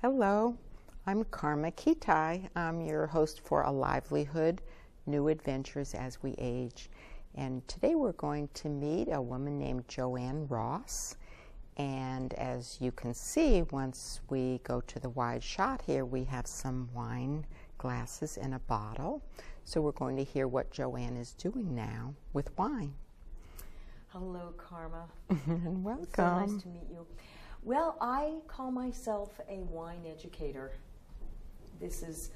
Hello, I'm Karma Kitaj. I'm your host for A Livelihood, New Adventures as We Age. And today we're going to meet a woman named Joanne Ross. And as you can see, once we go to the wide shot here, we have some wine glasses and a bottle. So we're going to hear what Joanne is doing now with wine. Hello, Karma. And welcome. It's so nice to meet you. Well, I call myself a wine educator. This is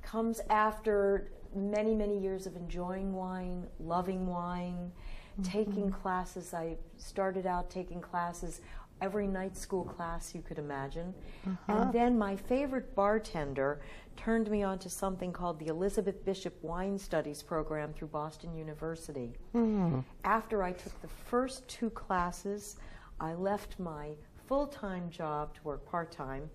comes after many, many years of enjoying wine, loving wine, taking classes. I started out taking classes, every night school class you could imagine. And then my favorite bartender turned me on to something called the Elizabeth Bishop Wine Studies program through Boston University. After I took the first 2 classes, I left my full-time job to work part-time,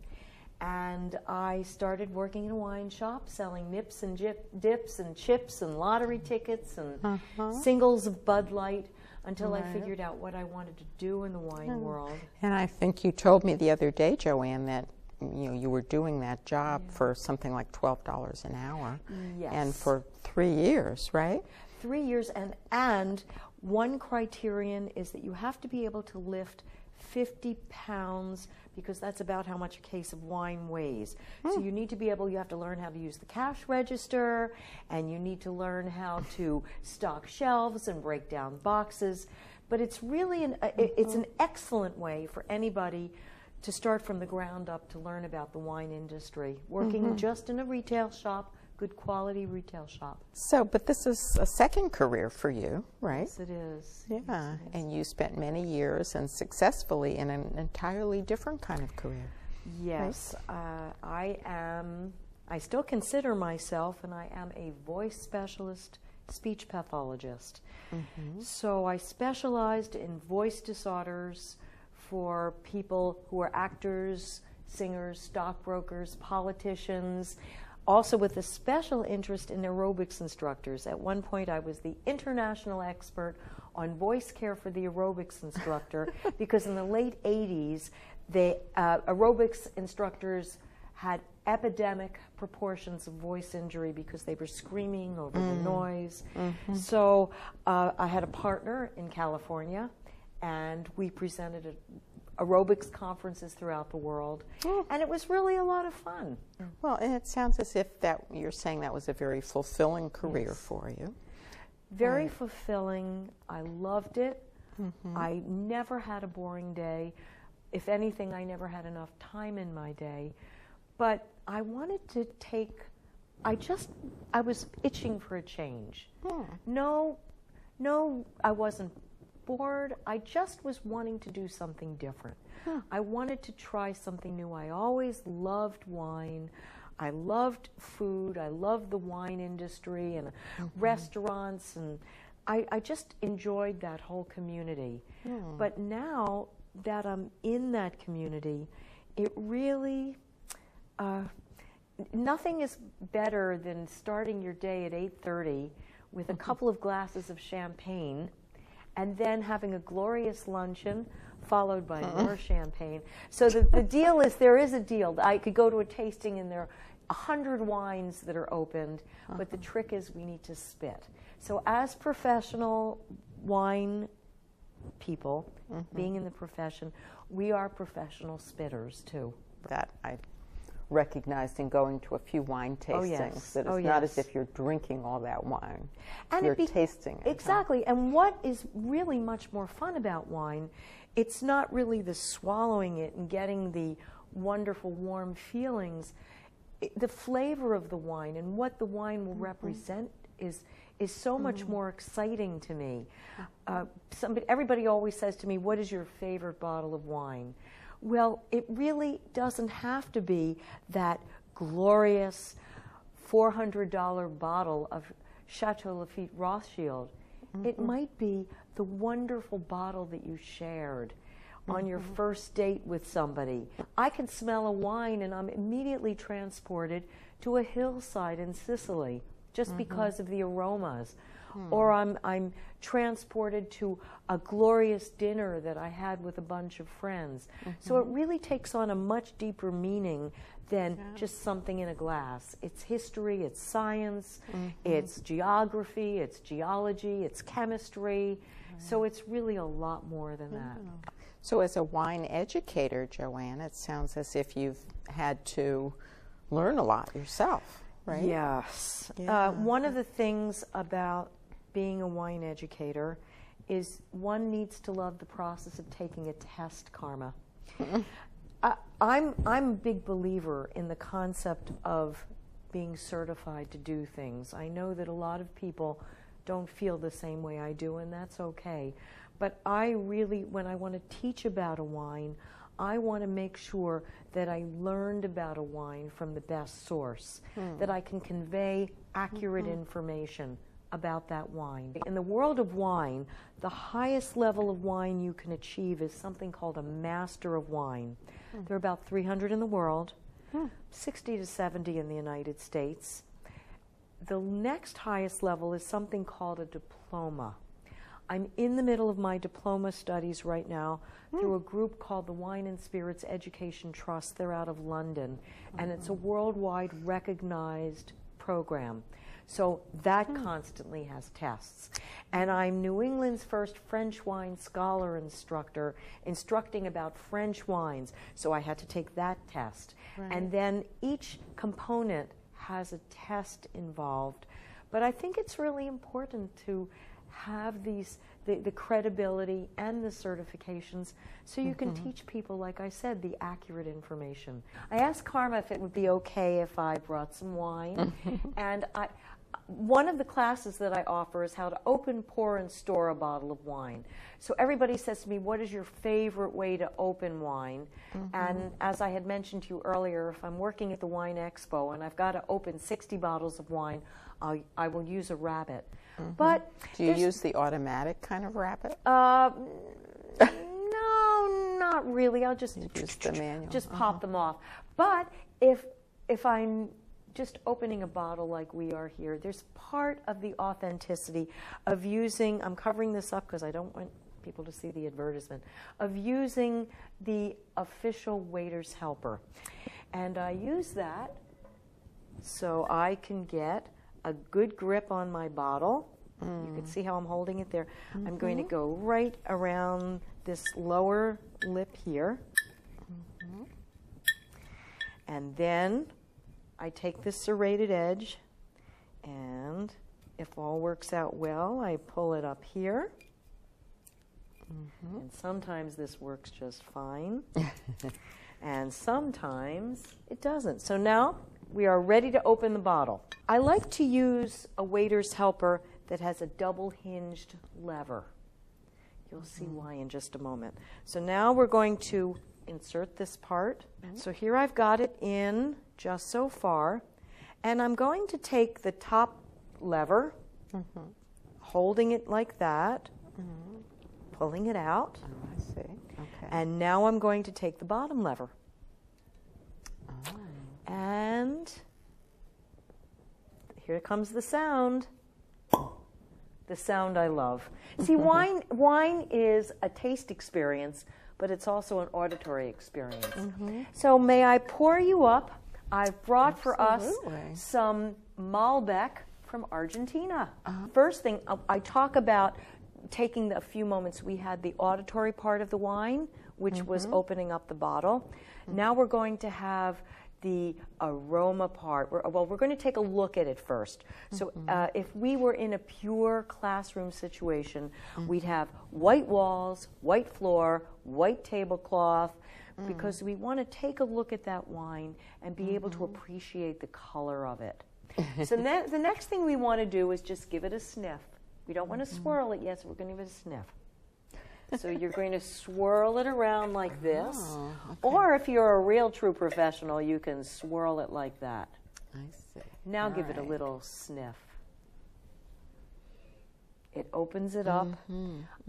and I started working in a wine shop, selling nips and dips and chips and lottery tickets and singles of Bud Light until I figured out what I wanted to do in the wine world. And I think you told me the other day, Joanne, that you were doing that job for something like $12 an hour. Yes. And for 3 years, right? 3 years, and one criterion is that you have to be able to lift 50 pounds, because that's about how much a case of wine weighs. So you need to be able, you have to learn how to use the cash register, and you need to learn how to stock shelves and break down boxes. But it's really it's an excellent way for anybody to start from the ground up to learn about the wine industry, working just in a retail shop, good quality retail shop. So, but this is a second career for you, right? Yes, it is. Yeah, Yes, it is. and you spent many years and successfully in an entirely different kind of career. Yes, I still consider myself, and I am a voice specialist, speech pathologist. So I specialized in voice disorders for people who are actors, singers, stockbrokers, politicians, also with a special interest in aerobics instructors. At one point, I was the international expert on voice care for the aerobics instructor because in the late 80s, the aerobics instructors had epidemic proportions of voice injury because they were screaming over the noise. So I had a partner in California, and we presented at aerobics conferences throughout the world, and it was really a lot of fun. Well, and it sounds as if that you're saying that was a very fulfilling career for you. Very fulfilling. I loved it. I never had a boring day. If anything, I never had enough time in my day. But I wanted to take, I was itching for a change. No, I wasn't bored. I just was wanting to do something different. I wanted to try something new. I always loved wine. I loved food. I loved the wine industry and restaurants, and I just enjoyed that whole community. But now that I'm in that community, it really, nothing is better than starting your day at 8:30 with a couple of glasses of champagne, and then having a glorious luncheon, followed by more champagne. So the deal is, there is a deal. I could go to a tasting and there are 100 wines that are opened, but the trick is we need to spit. So as professional wine people, being in the profession, we are professional spitters too. That I recognized in going to a few wine tastings, that it's not as if you're drinking all that wine, and you're tasting it. Exactly, and what is really much more fun about wine, it's not really the swallowing it and getting the wonderful warm feelings. The flavor of the wine and what the wine will represent is so much more exciting to me. Everybody always says to me, what is your favorite bottle of wine? Well, it really doesn't have to be that glorious $400 bottle of Chateau Lafite Rothschild. It might be the wonderful bottle that you shared on your first date with somebody. I can smell a wine and I'm immediately transported to a hillside in Sicily just because of the aromas. or I'm transported to a glorious dinner that I had with a bunch of friends. So it really takes on a much deeper meaning than just something in a glass. It's history, it's science, it's geography, it's geology, it's chemistry. So it's really a lot more than that. So as a wine educator, Joanne, it sounds as if you've had to learn a lot yourself, right? Yes. Yeah. One of the things about being a wine educator is one needs to love the process of taking a test, Karma. I'm a big believer in the concept of being certified to do things. I know that a lot of people don't feel the same way I do, and that's okay. But I really, when I want to teach about a wine, I want to make sure that I learned about a wine from the best source, that I can convey accurate information about that wine. In the world of wine, the highest level of wine you can achieve is something called a Master of Wine. There are about 300 in the world, 60 to 70 in the United States. The next highest level is something called a diploma. I'm in the middle of my diploma studies right now through a group called the Wine and Spirits Education Trust. They're out of London, and it's a worldwide recognized program. So that constantly has tests. And I'm New England's first French wine scholar instructor, instructing about French wines. So I had to take that test. Right. And then each component has a test involved. But I think it's really important to have these, the credibility and the certifications so you can teach people, like I said, the accurate information. I asked Karma if it would be okay if I brought some wine. And one of the classes that I offer is how to open, pour, and store a bottle of wine. So everybody says to me, what is your favorite way to open wine? And as I had mentioned to you earlier, if I'm working at the Wine Expo and I've got to open 60 bottles of wine, I will use a rabbit. But do you use the automatic kind of rabbit? No, not really. I'll just use the manual. Just pop them off. But if I'm just opening a bottle like we are here, there's part of the authenticity of using, I'm covering this up because I don't want people to see the advertisement, of using the official waiter's helper. And I use that so I can get a good grip on my bottle. You can see how I'm holding it there. I'm going to go right around this lower lip here. And then I take this serrated edge, and if all works out well, I pull it up here. And sometimes this works just fine. And sometimes it doesn't. So now we are ready to open the bottle. I like to use a waiter's helper that has a double-hinged lever. You'll see why in just a moment. So now we're going to insert this part. So here I've got it in just so far. And I'm going to take the top lever, holding it like that, pulling it out. Oh, I see. Okay. And now I'm going to take the bottom lever. And here comes the sound. The sound I love. See, wine is a taste experience, but it's also an auditory experience. So may I pour you up? I've brought for us some Malbec from Argentina. First thing, I talk about taking a few moments. We had the auditory part of the wine, which was opening up the bottle. Now we're going to have the aroma part. We're going to take a look at it first. So if we were in a pure classroom situation, we'd have white walls, white floor, white tablecloth, because we want to take a look at that wine and be able to appreciate the color of it. So the next thing we want to do is just give it a sniff. We don't want to swirl it yet, so we're going to give it a sniff. So you're going to swirl it around like this. Or if you're a real true professional, you can swirl it like that. I see. Now give it a little sniff. It opens it up.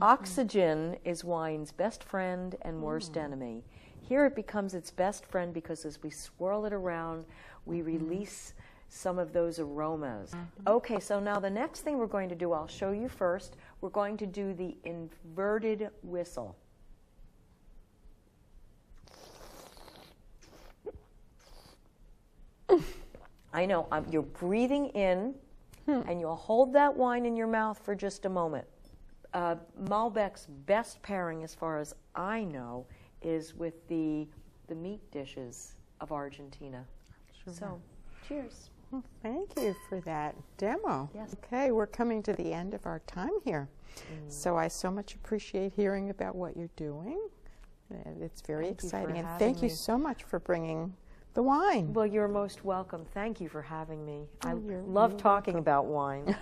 Oxygen is wine's best friend and worst enemy. Here it becomes its best friend because as we swirl it around, we release some of those aromas. Okay, so now the next thing we're going to do, I'll show you first. We're going to do the inverted whistle. I know, you're breathing in, and you'll hold that wine in your mouth for just a moment. Malbec's best pairing, as far as I know, is with the meat dishes of Argentina. Sure. So, cheers. Well, thank you for that demo. Yes. Okay, we're coming to the end of our time here. So I so much appreciate hearing about what you're doing. It's very exciting. And thank you so much for bringing the wine. Well, you're most welcome. Thank you for having me. I You're love talking about wine.